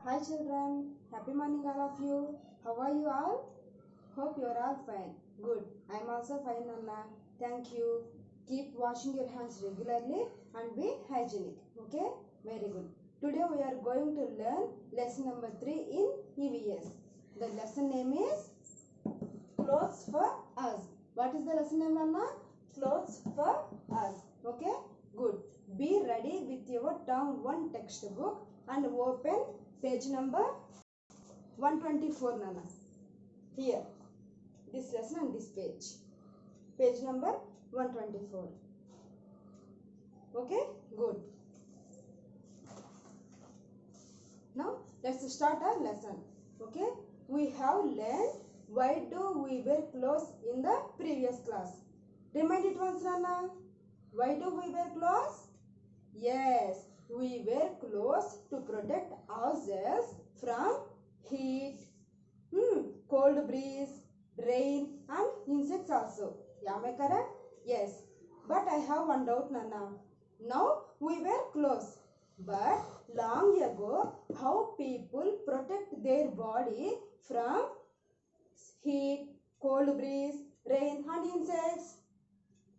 Hi children, happy morning all of you. How are you all? Hope you are all fine. Good. I am also fine, Anna. Thank you. Keep washing your hands regularly and be hygienic. Okay? Very good. Today we are going to learn lesson number 3 in EVS. The lesson name is Clothes for Us. What is the lesson name, Anna? Clothes for Us. Okay? Good. Be ready with your term 1 textbook and open page number 124, Nana. Here, this lesson and this page number 124. Okay, good. Now let's start our lesson. Okay, we have learned why do we wear clothes in the previous class. Remind it once, Nana. Why do we wear clothes? Yes, we wear clothes to protect ourselves from heat, cold breeze, rain and insects also. Am I correct? Yes. But I have one doubt, Nana. Now we wear clothes. But long ago, how people protect their body from heat, cold breeze, rain and insects?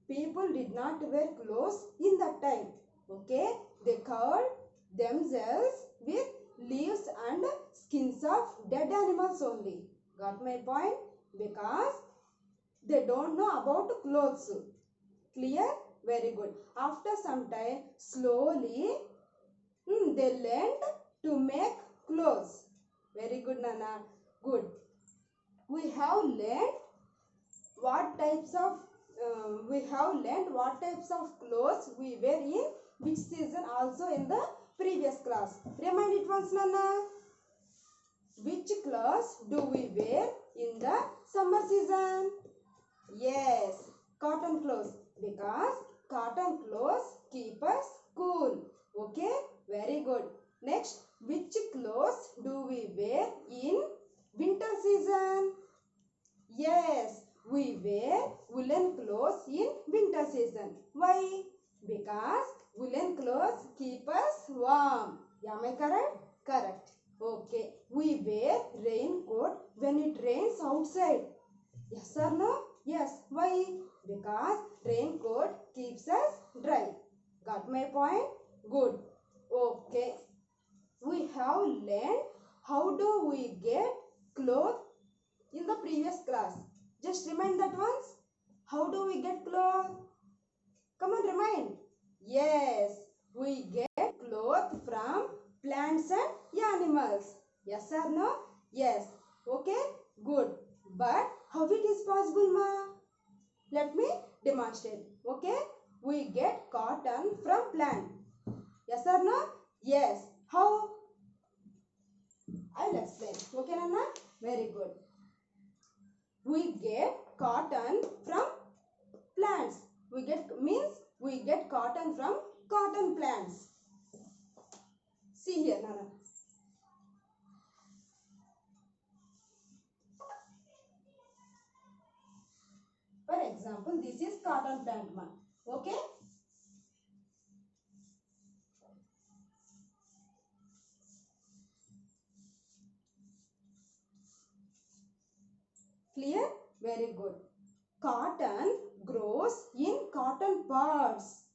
People did not wear clothes in that time. Okay? They covered themselves with leaves and skins of dead animals only. Got my point? Because they don't know about clothes. Clear? Very good. After some time, slowly they learned to make clothes. Very good, Nana. Good. We have learned what types of clothes we wear in which season also in the previous class. Remind it once, Nana. Which clothes do we wear in the summer season? Yes, cotton clothes, because cotton clothes keep us cool. Okay, very good. Next, which clothes do we wear in winter season? Yes, we wear woolen clothes in winter season. Why? Because woolen clothes keep us warm. Am I correct? Correct. Okay. We wear raincoat when it rains outside. Yes or no? Yes. Why? Because raincoat keeps us dry. Got my point? Good. Okay. We have learned how do we get clothes in the previous class. Just remind that once. How do we get clothes? Come on, remind. Yes, we get clothes from plants and animals. Yes or no? Yes. Okay, good. But how it is possible, ma? Let me demonstrate. Okay, we get cotton from plant. Yes or no? Yes. How? I'll explain. Okay, Nana? Very good. We get cotton from plants. We get cotton from cotton plants. See here, Nana. For example, this is cotton plant, ma. Okay? Clear? Very good. Cotton grows in cotton pods.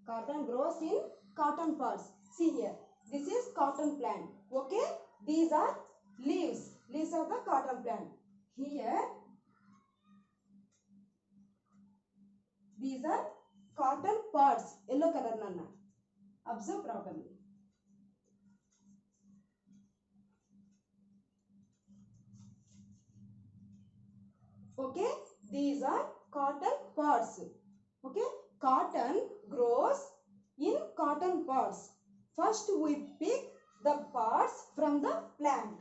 Cotton grows in cotton pods. See here. This is cotton plant. Okay? These are leaves. Leaves of the cotton plant. Here, these are cotton pods. Yellow color, Nana. Observe properly. Okay, these are cotton pods. Okay, cotton grows in cotton pods. First we pick the pods from the plant.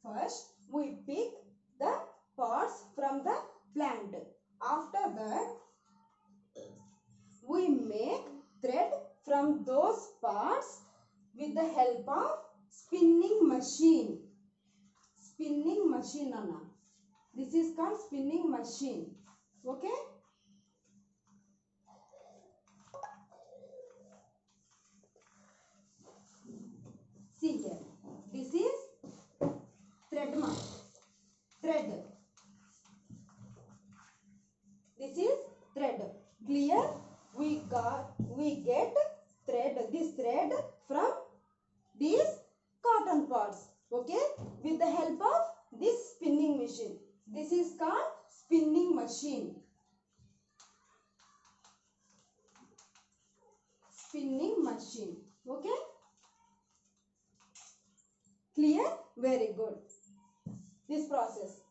First we pick the pods from the plant. After that we make thread from those pods with the help of spinning machine. Spinning machine, Anna. This is called spinning machine. Okay? spinning machine. Okay, clear? Very good. This process.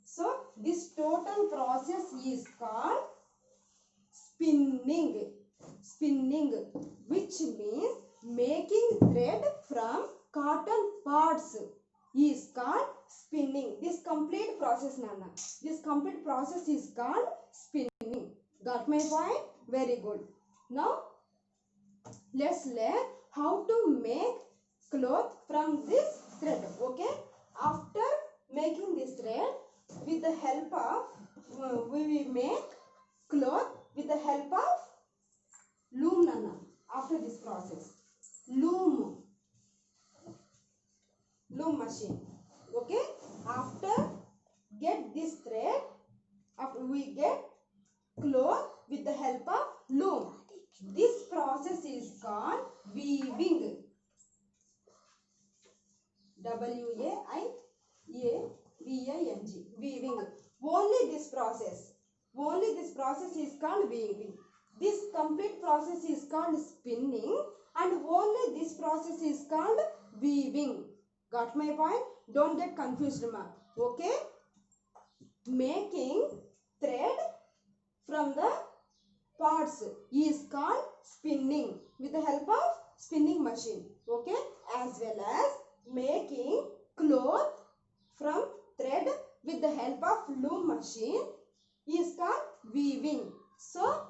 So this total process is called spinning. Spinning, which means making thread from cotton pods, is called spinning. This complete process, Nana. This complete process is called spinning. Got my point? Very good. Now let's learn how to make cloth from this thread. Okay, after making this thread, with the help of we will make cloth with the help of loom, Nana. After this process, loom machine. Okay, after get this thread, after we get cloth with the help of loom. This process is called weaving. W-A-I-A-V-I-N-G. Weaving. Only this process is called weaving. This complete process is called spinning, and only this process is called weaving. Got my point? Don't get confused, ma. Okay? Making thread from the parts is called spinning with the help of spinning machine. Okay? As well as making cloth from thread with the help of loom machine is called weaving. So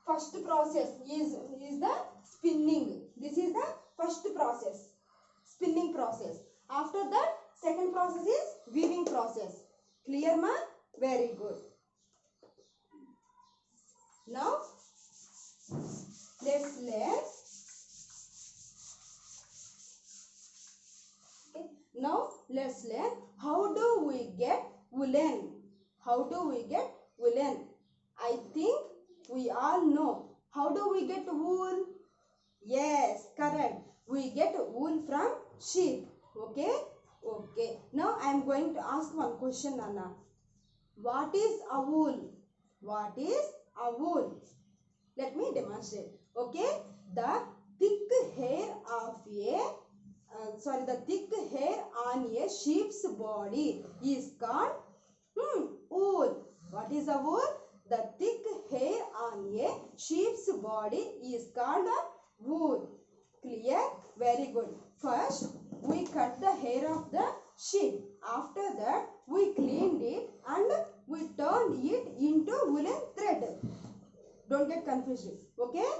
first process is the spinning. This is the first process, spinning process. After that, second process is weaving process. Clear, ma? Very good. Now let's learn. Okay. Now let's learn how do we get woolen. How do we get woolen? I think we all know. How do we get wool? Yes, correct. We get wool from sheep. Okay? Okay. Now I am going to ask one question, Nana. What is a wool? What is a wool? Let me demonstrate. Okay? The thick hair of the thick hair on a sheep's body is called wool. What is a wool? The thick hair on a sheep's body is called a wool. Clear? Very good. First, we cut the hair of the sheep. After that, we cleaned it and we turned it into woolen thread. Don't get confused. Okay?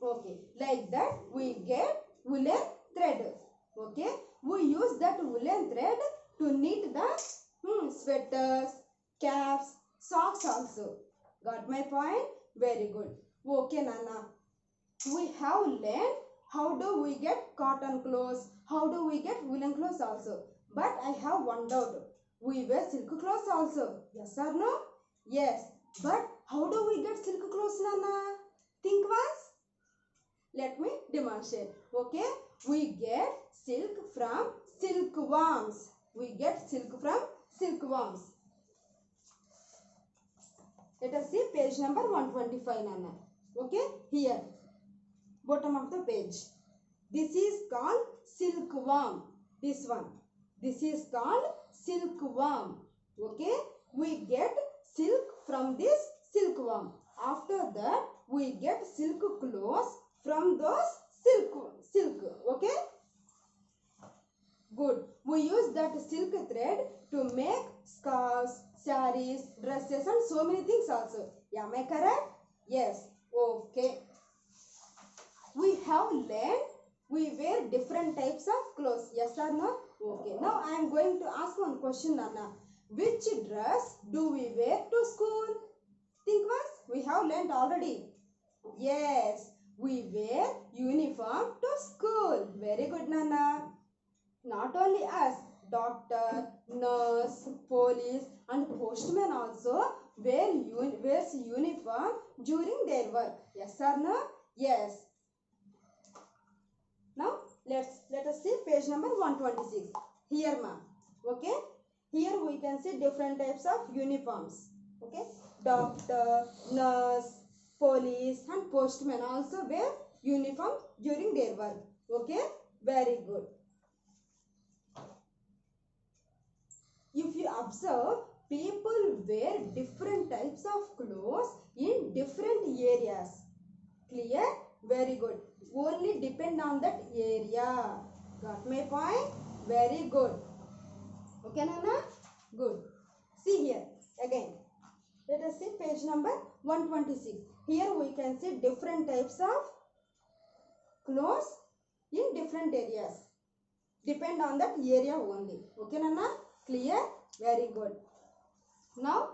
Okay. Like that, we get woolen thread. Okay? We use that woolen thread to knit the sweaters, caps, socks also. Got my point? Very good. Okay, Nana. We have learned how do we get cotton clothes, how do we get woolen clothes also. But I have one doubt. We wear silk clothes also. Yes or no? Yes. But how do we get silk clothes, Nana? Think once. Let me demonstrate. Okay? We get silk from silkworms. We get silk from silkworms. Let us see page number 125, Nana. Okay? Here. Bottom of the page. This is called silkworm. This one. This is called silkworm. Okay? We get silk from this silkworm. After that, we get silk clothes from those silk. Okay? Good. We use that silk thread to make scarves, sarees, dresses and so many things also. Am I correct? Yes. Okay. We have learned we wear different types of clothes. Yes or no? Okay. Now I am going to ask one question, Nana. Which dress do we wear to school? Think once. We have learned already. Yes. We wear uniform to school. Very good, Nana. Not only us. Doctor, nurse, police and postman also wears uniform during their work. Yes or no? Yes. Now let us see page number 126. Here, ma. Okay. Here we can see different types of uniforms. Okay. Doctor, nurse, police and postmen also wear uniform during their work. Okay, very good. If you observe, people wear different types of clothes in different areas. Clear? Very good. Only depend on that area. Got my point? Very good. Okay, Nana? Good. See here again. Let us see page number 126. Here we can see different types of clothes in different areas. Depend on that area only. Okay, Nana? Clear? Very good. Now,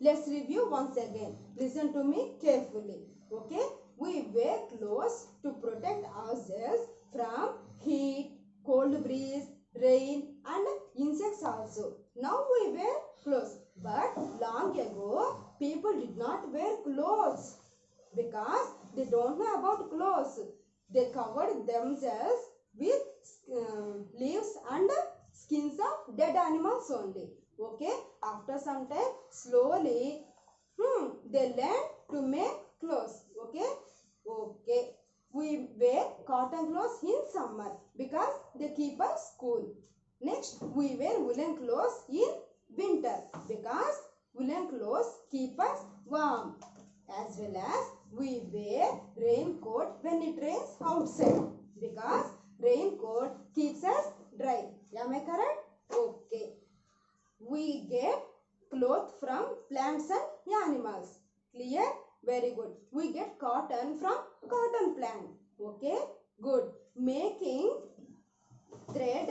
let's review once again. Listen to me carefully. Okay? We wear clothes to protect ourselves from heat, cold breeze, rain and insects also. Now we wear clothes. But long ago, people did not wear clothes because they don't know about clothes. They covered themselves with leaves and skins of dead animals only. Okay, after some time, slowly they learn to make clothes. Okay, we wear cotton clothes in summer because they keep us cool. Next, we wear woolen clothes in winter because woolen clothes keep us warm. As well as we wear raincoat when it rains outside because raincoat keeps us dry. Am I correct? Okay. We get cloth from plants and animals. Clear? Very good. We get cotton from cotton plant. Okay? Good. Making thread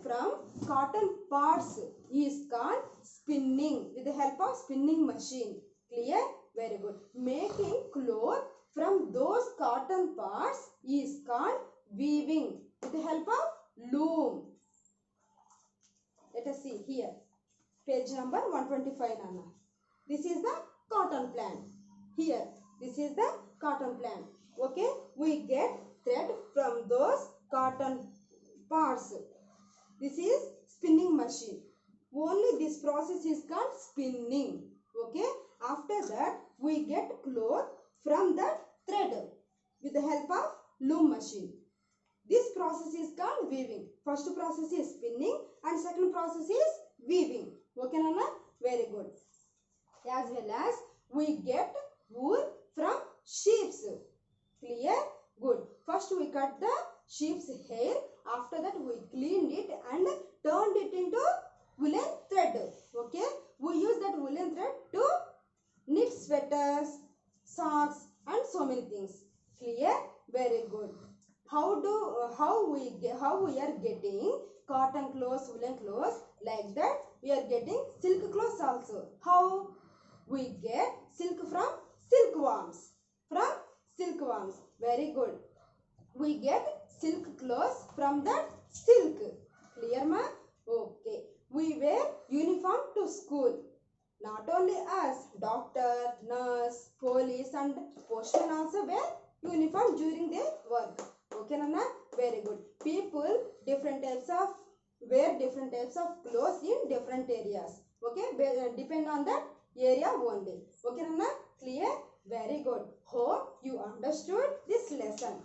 from cotton parts is called spinning with the help of spinning machine. Clear? Very good. Making cloth from those cotton parts is called weaving with the help of loom. Let us see here. Page number 125, Nana. This is the cotton plant. Here, this is the cotton plant. Okay, we get thread from those cotton parts. This is spinning machine. Only this process is called spinning. Okay, after that we get cloth from that thread with the help of loom machine. This process is called weaving. First process is spinning and second process is weaving. Okay, Nana? Very good. As well as we get wool from sheep. Clear? Good. First we cut the sheep's hair. After that we cleaned it and turned it into woolen thread. Okay? We use that woolen thread to knit sweaters, socks and so many things. Clear? Very good. How we are getting cotton clothes, woolen clothes, like that we are getting silk clothes also. How? We get silk from silkworms. From silkworms. Very good. We get silk clothes from that silk. Clear, ma? Okay. We wear uniform to school. Not only us, doctor, nurse, police and postman also wear uniform during their work. Okay, Nana? Very good. People wear different types of clothes in different areas. Okay, depend on that area only. Okay, Nana? Clear? Very good. Hope you understood this lesson.